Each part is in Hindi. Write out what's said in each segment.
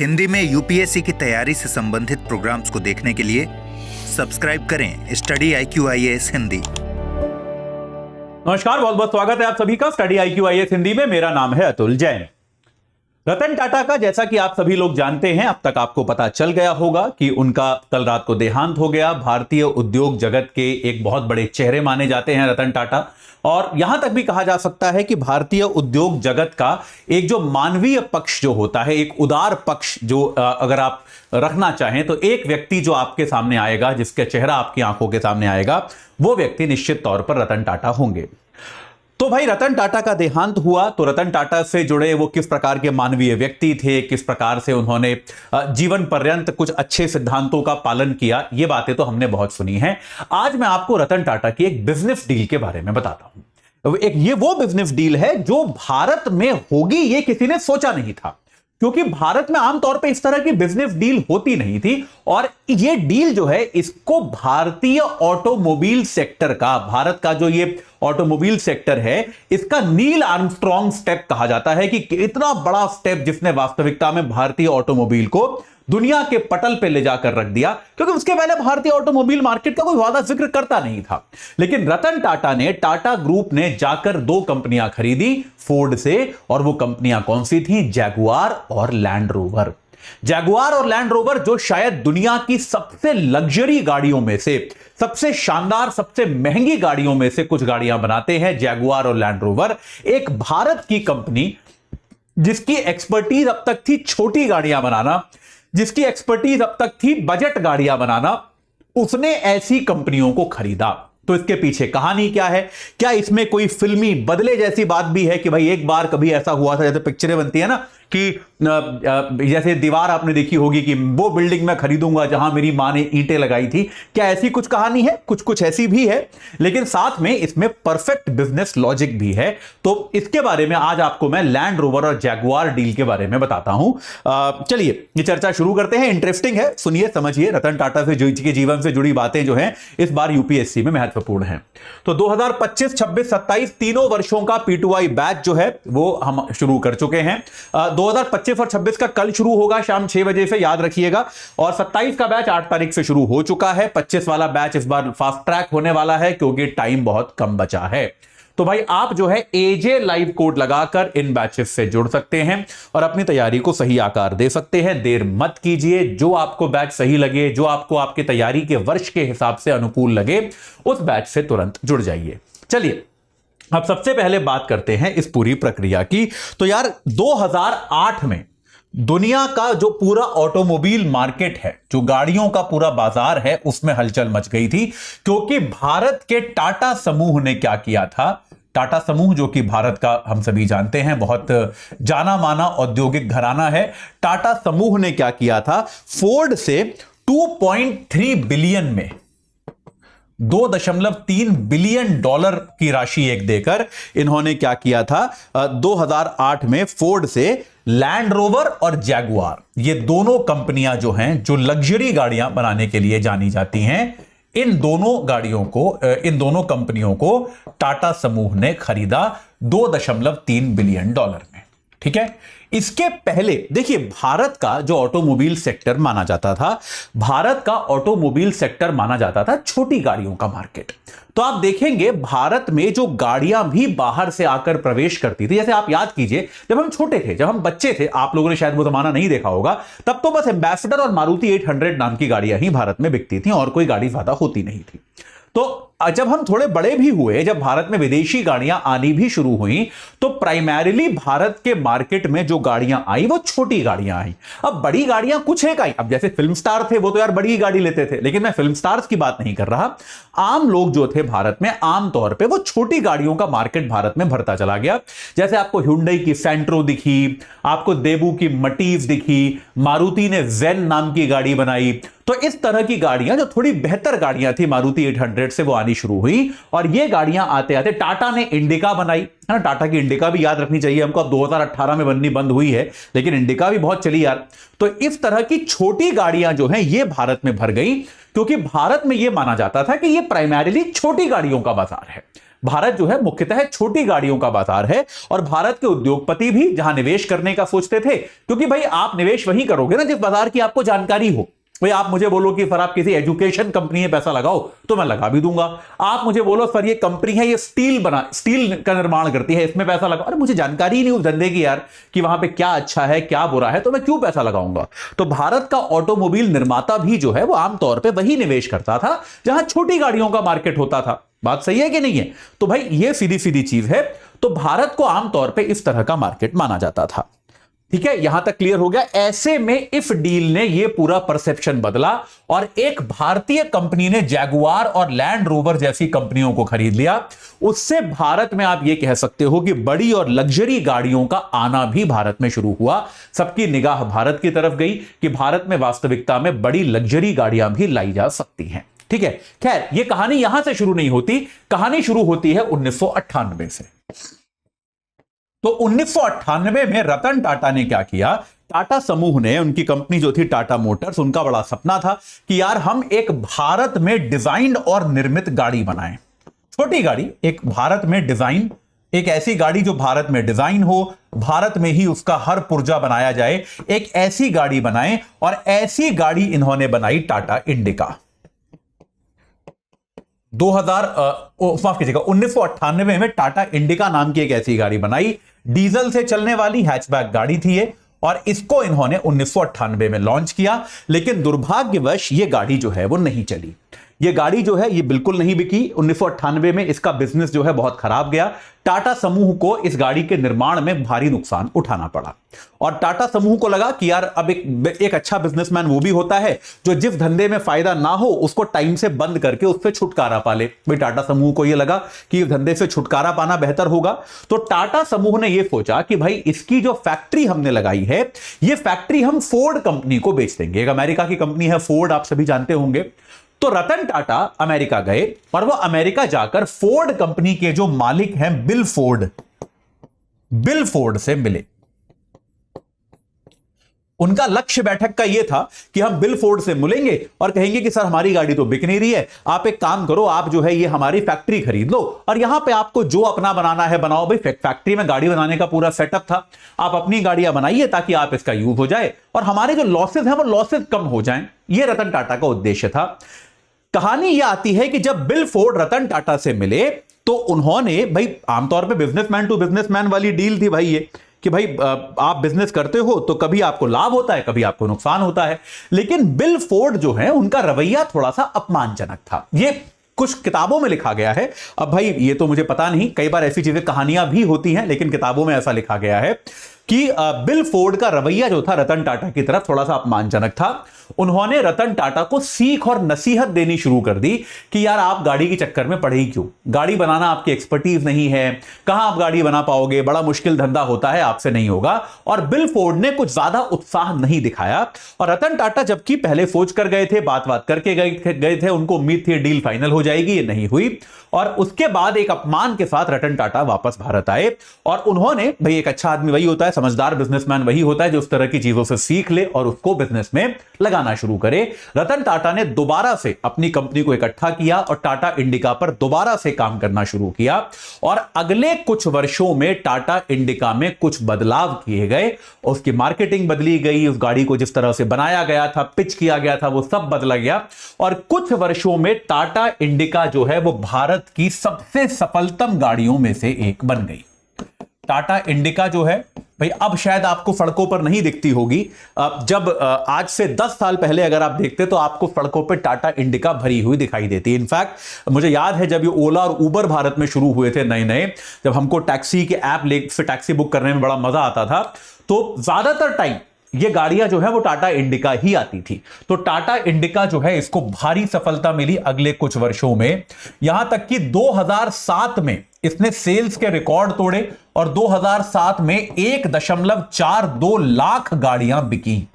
हिंदी में यूपीएससी की तैयारी से संबंधित प्रोग्राम्स को देखने के लिए सब्सक्राइब करें स्टडी IQ IAS हिंदी। नमस्कार, बहुत बहुत स्वागत है आप सभी का स्टडी IQ IAS हिंदी में। मेरा नाम है अतुल जैन। रतन टाटा का जैसा कि आप सभी लोग जानते हैं, अब तक आपको पता चल गया होगा कि उनका कल रात को देहांत हो गया। भारतीय उद्योग जगत के एक बहुत बड़े चेहरे माने जाते हैं रतन टाटा, और यहां तक भी कहा जा सकता है कि भारतीय उद्योग जगत का एक जो मानवीय पक्ष जो होता है, एक उदार पक्ष जो अगर आप रखना चाहें तो एक व्यक्ति जो आपके सामने आएगा, जिसका चेहरा आपकी आंखों के सामने आएगा, वो व्यक्ति निश्चित तौर पर रतन टाटा होंगे। तो भाई रतन टाटा का देहांत हुआ तो रतन टाटा से जुड़े वो किस प्रकार के मानवीय व्यक्ति थे, किस प्रकार से उन्होंने जीवन पर्यंत कुछ अच्छे सिद्धांतों का पालन किया, ये बातें तो हमने बहुत सुनी हैं। आज मैं आपको रतन टाटा की एक बिजनेस डील के बारे में बताता हूं। ये वो बिजनेस डील है जो भारत में होगी, ये किसी ने सोचा नहीं था, क्योंकि भारत में आमतौर पे इस तरह की बिजनेस डील होती नहीं थी। और ये डील जो है, इसको भारतीय ऑटोमोबाइल सेक्टर का, भारत का जो ये ऑटोमोबाइल सेक्टर है, इसका नील आर्मस्ट्रॉन्ग स्टेप कहा जाता है कि इतना बड़ा स्टेप जिसने वास्तविकता में भारतीय ऑटोमोबाइल को दुनिया के पटल पे ले जाकर रख दिया, क्योंकि उसके पहले भारतीय ऑटोमोबाइल मार्केट का कोई ज्यादा जिक्र करता नहीं था। लेकिन रतन टाटा ने, टाटा ग्रुप ने जाकर दो कंपनियां खरीदी फोर्ड से, और वो कंपनियां कौन सी थी? जैगुआर और लैंड रोवर। जैगुआर और लैंड रोवर जो शायद दुनिया की सबसे लग्जरी गाड़ियों में से, सबसे शानदार, सबसे महंगी गाड़ियों में से कुछ गाड़ियां बनाते हैं, जैगुआर और लैंड रोवर। एक भारत की कंपनी जिसकी एक्सपर्टीज अब तक थी छोटी गाड़ियां बनाना, जिसकी एक्सपर्टीज अब तक थी बजट गाड़ियां बनाना, उसने ऐसी कंपनियों को खरीदा। तो इसके पीछे कहानी क्या है? क्या इसमें कोई फिल्मी बदले जैसी बात भी है कि भाई एक बार कभी ऐसा हुआ था, जैसे पिक्चरें बनती है ना कि जैसे दीवार आपने देखी होगी कि वो बिल्डिंग मैं खरीदूंगा जहां मेरी मां ने ईंटें लगाई थी, क्या ऐसी कुछ कहानी है? कुछ कुछ ऐसी भी है, लेकिन साथ में इसमें परफेक्ट बिजनेस लॉजिक भी है। तो इसके बारे में आज आपको मैं लैंड रोवर और जैगुआर डील के बारे में बताता हूं। चलिए ये चर्चा शुरू करते हैं। इंटरेस्टिंग है, सुनिए, समझिए। रतन टाटा से के जीवन से जुड़ी बातें जो हैं इस बार यूपीएससी में महत्वपूर्ण है। तो 2025, 26, 27 तीनों वर्षों का P2I बैच जो है वो हम शुरू कर चुके हैं। 2025 और 26 का कल शुरू होगा शाम 6 बजे से, याद रखिएगा। और 27 का बैच 8 तारीख से शुरू हो चुका है। 25 वाला बैच इस बार फास्ट ट्रैक होने वाला है क्योंकि टाइम बहुत कम बचा है। तो भाई आप जो है AJ लाइव कोड लगाकर इन बैचेस से जुड़ सकते हैं और अपनी तैयारी को सही आकार दे सकते हैं। देर मत कीजिए, जो आपको बैच सही लगे, जो आपको आपके तैयारी के वर्ष के हिसाब से अनुकूल लगे, उस बैच से तुरंत जुड़ जाइए। चलिए अब सबसे पहले बात करते हैं इस पूरी प्रक्रिया की। तो यार 2008 में दुनिया का जो पूरा ऑटोमोबाइल मार्केट है, जो गाड़ियों का पूरा बाजार है, उसमें हलचल मच गई थी, क्योंकि भारत के टाटा समूह ने क्या किया था। टाटा समूह जो कि भारत का, हम सभी जानते हैं, बहुत जाना माना औद्योगिक घराना है। टाटा समूह ने क्या किया था? फोर्ड से 2.3 बिलियन में $2.3 बिलियन की राशि एक देकर इन्होंने क्या किया था? 2008 में फोर्ड से लैंड रोवर और जैगुआर, ये दोनों कंपनियां जो हैं, जो लग्जरी गाड़ियां बनाने के लिए जानी जाती हैं, इन दोनों कंपनियों को टाटा समूह ने खरीदा $2.3 बिलियन में। ठीक है। इसके पहले देखिए, भारत का जो ऑटोमोबाइल सेक्टर माना जाता था, भारत का ऑटोमोबाइल सेक्टर माना जाता था छोटी गाड़ियों का मार्केट। तो आप देखेंगे भारत में जो गाड़ियां भी बाहर से आकर प्रवेश करती थी, जैसे आप याद कीजिए जब हम छोटे थे, जब हम बच्चे थे, आप लोगों ने शायद वो जमाना नहीं देखा होगा, तब तो बस एम्बेसडर और मारुति 800 नाम की गाड़ियां ही भारत में बिकती थी और कोई गाड़ी ज्यादा होती नहीं थी। तो जब हम थोड़े बड़े भी हुए, जब भारत में विदेशी गाड़ियां आनी भी शुरू हुई, तो प्राइमरीली भारत के मार्केट में जो गाड़ियां आई वो छोटी गाड़ियां आई। अब बड़ी गाड़ियां कुछ एक आई, अब जैसे फिल्म स्टार थे वो तो यार बड़ी ही गाड़ी लेते थे, लेकिन मैं फिल्म स्टार्स की बात नहीं कर रहा। आम लोग जो थे भारत में, आम तौर पे वो छोटी गाड़ियों का मार्केट भारत में भरता चला गया। जैसे आपको हुंडई की सेंट्रो दिखी, आपको देबू की मटीज दिखी, मारुति ने जेन नाम की गाड़ी बनाई। तो इस तरह की गाड़ियां जो थोड़ी बेहतर गाड़ियां थी, मारुति 800 से वो आनी शुरू हुई। और ये गाड़ियां आते आते टाटा ने इंडिका बनाई, है ना। टाटा की इंडिका भी याद रखनी चाहिए हमको, अब 2018 में बननी बंद हुई है, लेकिन इंडिका भी बहुत चली यार। तो इस तरह की छोटी गाड़ियां जो हैं ये भारत में भर गई, क्योंकि भारत में ये माना जाता था कि ये प्राइमरीली छोटी गाड़ियों का बाजार है। भारत जो है मुख्यतः छोटी गाड़ियों का बाजार है और भारत के उद्योगपति भी जहां निवेश करने का सोचते थे, क्योंकि भाई आप निवेश वहीं करोगे ना जिस बाजार की आपको जानकारी हो। भाई आप मुझे बोलो कि सर आप किसी एजुकेशन कंपनी में पैसा लगाओ तो मैं लगा भी दूंगा। आप मुझे बोलो सर ये कंपनी है, ये स्टील का निर्माण करती है, इसमें पैसा लगाओ, अरे मुझे जानकारी ही नहीं उस धंधे की यार कि वहां पे क्या अच्छा है क्या बुरा है, तो मैं क्यों पैसा लगाऊंगा। तो भारत का ऑटोमोबाइल निर्माता भी जो है वो आमतौर पर वही निवेश करता था जहां छोटी गाड़ियों का मार्केट होता था। बात सही है कि नहीं है? तो भाई ये सीधी सीधी चीज है। तो भारत को आमतौर पर इस तरह का मार्केट माना जाता था। ठीक है, यहां तक क्लियर हो गया। ऐसे में इफ डील ने यह पूरा परसेप्शन बदला और एक भारतीय कंपनी ने जैगुआर और लैंड रोवर जैसी कंपनियों को खरीद लिया। उससे भारत में आप यह कह सकते हो कि बड़ी और लग्जरी गाड़ियों का आना भी भारत में शुरू हुआ। सबकी निगाह भारत की तरफ गई कि भारत में वास्तविकता में बड़ी लग्जरी गाड़ियां भी लाई जा सकती हैं। ठीक है, खैर यह कहानी यहां से शुरू नहीं होती, कहानी शुरू होती है 1998 से। तो 1998 में रतन टाटा ने क्या किया, टाटा समूह ने, उनकी कंपनी जो थी टाटा मोटर्स, उनका बड़ा सपना था कि यार हम एक भारत में डिजाइन्ड और निर्मित गाड़ी बनाएं। छोटी गाड़ी, एक भारत में डिजाइन, एक ऐसी गाड़ी जो भारत में डिजाइन हो, भारत में ही उसका हर पुर्जा बनाया जाए, एक ऐसी गाड़ी बनाएं। और ऐसी गाड़ी इन्होंने बनाई टाटा इंडिका। 1998 में टाटा इंडिका नाम की एक ऐसी गाड़ी बनाई। डीजल से चलने वाली हैचबैक गाड़ी थी ये, और इसको इन्होंने 1998 में लॉन्च किया। लेकिन दुर्भाग्यवश ये गाड़ी जो है वो नहीं चली। ये गाड़ी जो है ये बिल्कुल नहीं बिकी। 1998 में इसका बिजनेस जो है बहुत खराब गया। टाटा समूह को इस गाड़ी के निर्माण में भारी नुकसान उठाना पड़ा और टाटा समूह को लगा कि यार अब एक अच्छा बिजनेसमैन वो भी होता है जो जिस धंधे में फायदा ना हो उसको टाइम से बंद करके उससे छुटकारा पा ले। भाई टाटा समूह को यह लगा कि इस धंधे से छुटकारा पाना बेहतर होगा। तो टाटा समूह ने यह सोचा कि भाई इसकी जो फैक्ट्री हमने लगाई है, यह फैक्ट्री हम फोर्ड कंपनी को बेच देंगे। एक अमेरिका की कंपनी है फोर्ड, आप सभी जानते होंगे। तो रतन टाटा अमेरिका गए और वो अमेरिका जाकर फोर्ड कंपनी के जो मालिक हैं बिल फोर्ड से मिले। उनका लक्ष्य बैठक का यह था कि हम बिल फोर्ड से मिलेंगे और कहेंगे कि सर हमारी गाड़ी तो बिक नहीं रही है, आप एक काम करो, आप जो है ये हमारी फैक्ट्री खरीद लो और यहां पे आपको जो अपना बनाना है बनाओ। भाई फैक्ट्री में गाड़ी बनाने का पूरा सेटअप था, आप अपनी गाड़ियां बनाइए ताकि आप इसका यूज हो जाए और हमारे जो लॉसेज हैं वो लॉसेज कम हो जाएं। ये रतन टाटा का उद्देश्य था। कहानी यह आती है कि जब बिल फोर्ड रतन टाटा से मिले तो उन्होंने, भाई आमतौर पे बिजनेसमैन टू बिजनेसमैन वाली डील थी भाई ये, कि भाई आप बिजनेस करते हो तो कभी आपको लाभ होता है, कभी आपको नुकसान होता है। लेकिन बिल फोर्ड जो है उनका रवैया थोड़ा सा अपमानजनक था। ये कुछ किताबों में लिखा गया है। अब भाई ये तो मुझे पता नहीं, कई बार ऐसी चीजें कहानियां भी होती हैं, लेकिन किताबों में ऐसा लिखा गया है कि बिल फोर्ड का रवैया जो था रतन टाटा की तरफ थोड़ा सा अपमानजनक था। उन्होंने रतन टाटा को सीख और नसीहत देनी शुरू कर दी कि यार आप गाड़ी के चक्कर में पड़े ही क्यों, गाड़ी बनाना आपकी एक्सपर्टीज नहीं है, कहां आप गाड़ी बना पाओगे, बड़ा मुश्किल धंधा होता है, आपसे नहीं होगा। और बिल फोर्ड ने कुछ ज्यादा उत्साह नहीं दिखाया और रतन टाटा जबकि पहले सोच कर गए थे, बात करके गए थे, उनको उम्मीद थी डील फाइनल हो जाएगी, ये नहीं हुई। और उसके बाद एक अपमान के साथ रतन टाटा वापस भारत आए और उन्होंने, भाई एक अच्छा आदमी वही होता है, समझदार बिजनेसमैन वही होता है जो उस तरह की चीजों से सीख ले और उसको बिजनेस में लगाना शुरू करे। रतन टाटा ने दोबारा से अपनी कंपनी को इकट्ठा किया और टाटा इंडिका पर दोबारा से काम करना शुरू किया और अगले कुछ वर्षों में टाटा इंडिका में कुछ बदलाव किए गए। उसकी मार्केटिंग बदली गई, उस गाड़ी को जिस तरह से बनाया गया था, पिच किया गया था, वो सब बदला गया और कुछ वर्षों में टाटा इंडिका जो है वो भारत की सबसे सफलतम गाड़ियों में से एक बन गई। टाटा इंडिका जो है भाई अब शायद आपको सड़कों पर नहीं दिखती होगी। जब आज से 10 साल पहले अगर आप देखते तो आपको सड़कों पर टाटा इंडिका भरी हुई दिखाई देती। इनफैक्ट मुझे याद है जब ये ओला और उबर भारत में शुरू हुए थे नए नए, जब हमको टैक्सी के ऐप से टैक्सी बुक करने में बड़ा मजा आता था, तो ज्यादातर टाइम ये गाड़ियां जो है वो टाटा इंडिका ही आती थी। तो टाटा इंडिका जो है इसको भारी सफलता मिली अगले कुछ वर्षों में, यहां तक कि 2007 में इसने सेल्स के रिकॉर्ड तोड़े और 2007 में 1.42 लाख गाड़ियां बिकी।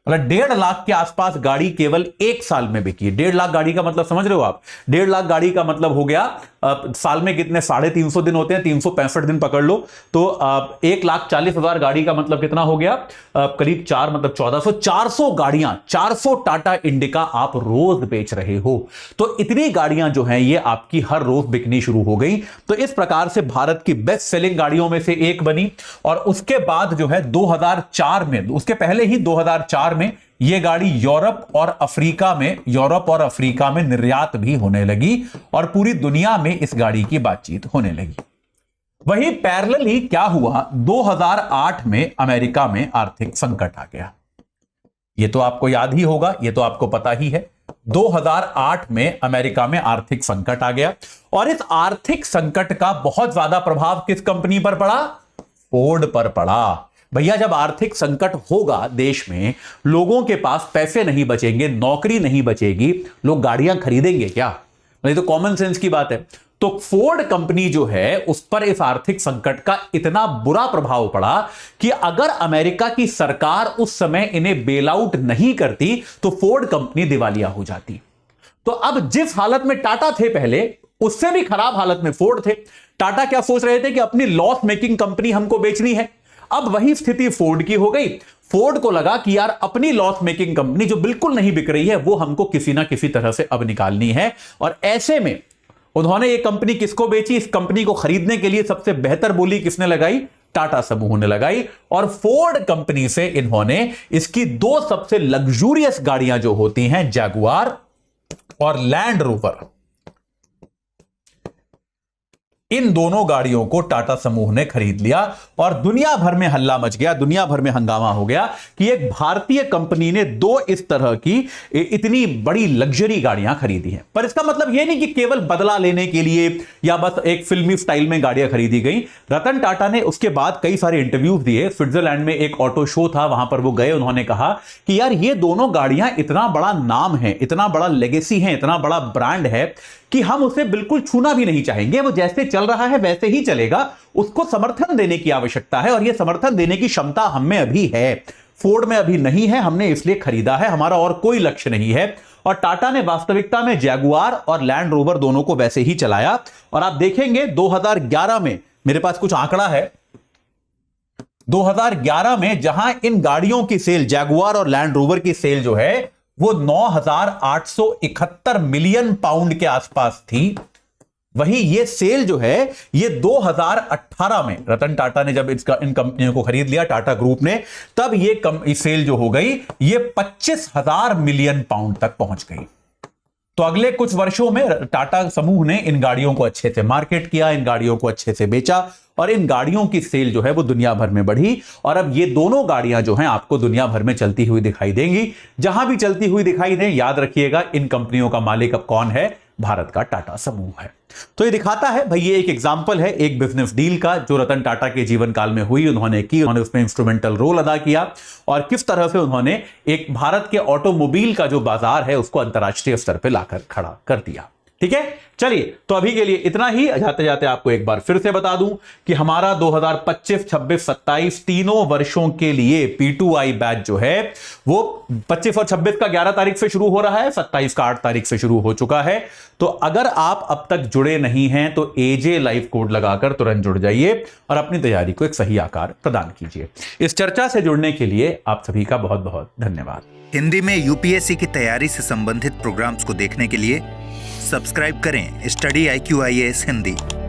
मतलब 1.5 लाख के आसपास गाड़ी केवल एक साल में बिकी। 1.5 लाख गाड़ी का मतलब समझ रहे हो आप? 1.5 लाख गाड़ी का मतलब हो गया साल में कितने 350 दिन होते हैं, 365 दिन पकड़ लो, तो 1,40,000 गाड़ी का मतलब कितना हो गया, करीब 4 मतलब 1400, 400 गाड़ियां, 400 टाटा इंडिका आप रोज बेच रहे हो। तो इतनी गाड़ियां जो हैं ये आपकी हर रोज बिकनी शुरू हो गई। तो इस प्रकार से भारत की बेस्ट सेलिंग गाड़ियों में से एक बनी। और उसके बाद जो है 2004 में, उसके पहले ही 2004 में यह गाड़ी यूरोप और अफ्रीका में निर्यात भी होने लगी और पूरी दुनिया में इस गाड़ी की बातचीत होने लगी। वही पैरेलल ही क्या हुआ, 2008 में अमेरिका में आर्थिक संकट आ गया। यह तो आपको याद ही होगा, यह तो आपको पता ही है। 2008 में अमेरिका में आर्थिक संकट आ गया और इस आर्थिक संकट का बहुत ज्यादा प्रभाव किस कंपनी पर पड़ा, फोर्ड पर पड़ा। भैया जब आर्थिक संकट होगा देश में, लोगों के पास पैसे नहीं बचेंगे, नौकरी नहीं बचेगी, लोग गाड़ियां खरीदेंगे क्या? नहीं तो कॉमन सेंस की बात है। तो फोर्ड कंपनी जो है उस पर इस आर्थिक संकट का इतना बुरा प्रभाव पड़ा कि अगर अमेरिका की सरकार उस समय इन्हें बेल आउट नहीं करती तो फोर्ड कंपनी दिवालिया हो जाती। तो अब जिस हालत में टाटा थे पहले, उससे भी खराब हालत में फोर्ड थे। टाटा क्या सोच रहे थे कि अपनी लॉस मेकिंग कंपनी हमको बेचनी है। अब वही स्थिति फोर्ड की हो गई। फोर्ड को लगा कि यार अपनी लॉस मेकिंग कंपनी जो बिल्कुल नहीं बिक रही है वो हमको किसी ना किसी तरह से अब निकालनी है। और ऐसे में उन्होंने ये कंपनी किसको बेची? इस कंपनी को खरीदने के लिए सबसे बेहतर बोली किसने लगाई? टाटा समूह ने लगाई। और फोर्ड कंपनी से इन्होंने इसकी 2 सबसे लग्जूरियस गाड़ियां जो होती हैं, जैगुआर और लैंड रोवर, इन दोनों गाड़ियों को टाटा समूह ने खरीद लिया और दुनिया भर में हल्ला मच गया, दुनिया भर में हंगामा हो गया कि एक भारतीय कंपनी ने 2 इस तरह की इतनी बड़ी लग्जरी गाड़ियां खरीदी हैं। पर इसका मतलब यह नहीं कि केवल बदला लेने के लिए या बस एक फिल्मी स्टाइल में गाड़ियां खरीदी गई। रतन टाटा ने उसके बाद कई सारे इंटरव्यूज दिए। स्विट्जरलैंड में एक ऑटो शो था, वहां पर वो गए। उन्होंने कहा कि यार ये दोनों गाड़ियां इतना बड़ा नाम है, इतना बड़ा लेगेसी है, इतना बड़ा ब्रांड है कि हम उसे बिल्कुल छूना भी नहीं चाहेंगे। वो जैसे चल रहा है वैसे ही चलेगा, उसको समर्थन देने की आवश्यकता है और यह समर्थन देने की क्षमता हम में अभी है, फोर्ड में अभी नहीं है। हमने इसलिए खरीदा है, हमारा और कोई लक्ष्य नहीं है। और टाटा ने वास्तविकता में जैगुआर और लैंड रोवर दोनों को वैसे ही चलाया। और आप देखेंगे 2011 में, मेरे पास कुछ आंकड़ा है, 2011 में जहां इन गाड़ियों की सेल, जैगुआर और लैंड रोवर की सेल जो है वो 9,871 मिलियन पाउंड के आसपास थी। वहीं ये सेल जो है ये 2018 में रतन टाटा ने जब इन कंपनियों को खरीद लिया, टाटा ग्रुप ने, तब ये सेल जो हो गई ये 25,000 मिलियन पाउंड तक पहुंच गई। तो अगले कुछ वर्षों में टाटा समूह ने इन गाड़ियों को अच्छे से मार्केट किया, इन गाड़ियों को अच्छे से बेचा और इन गाड़ियों की सेल जो है वो दुनिया भर में बढ़ी। और अब ये दोनों गाड़ियां जो हैं आपको दुनिया भर में चलती हुई दिखाई देंगी। जहां भी चलती हुई दिखाई दें, याद रखिएगा इन कंपनियों का मालिक अब कौन है? भारत का टाटा समूह है। तो ये दिखाता है भाई, ये एक एग्जांपल है एक बिजनेस डील का जो रतन टाटा के जीवन काल में हुई, उन्होंने की, उन्होंने उसमें इंस्ट्रूमेंटल रोल अदा किया और किस तरह से उन्होंने एक भारत के ऑटोमोबाइल का जो बाजार है उसको अंतर्राष्ट्रीय स्तर पर लाकर खड़ा कर दिया। ठीक है, चलिए तो अभी के लिए इतना ही। जाते जाते आपको एक बार फिर से बता दूं कि हमारा 2025, 26, 27 तीनों वर्षों के लिए P2I बैच जो है वो 25 और 26 का 11 तारीख से शुरू हो रहा है, 27 का 8 तारीख से शुरू हो चुका है। तो अगर आप अब तक जुड़े नहीं हैं तो AJ लाइव कोड लगाकर तुरंत जुड़ जाइए और अपनी तैयारी को एक सही आकार प्रदान कीजिए। इस चर्चा से जुड़ने के लिए आप सभी का बहुत बहुत धन्यवाद। हिंदी में UPSC की तैयारी से संबंधित प्रोग्राम्स को देखने के लिए सब्सक्राइब करें स्टडी IQ IAS हिंदी।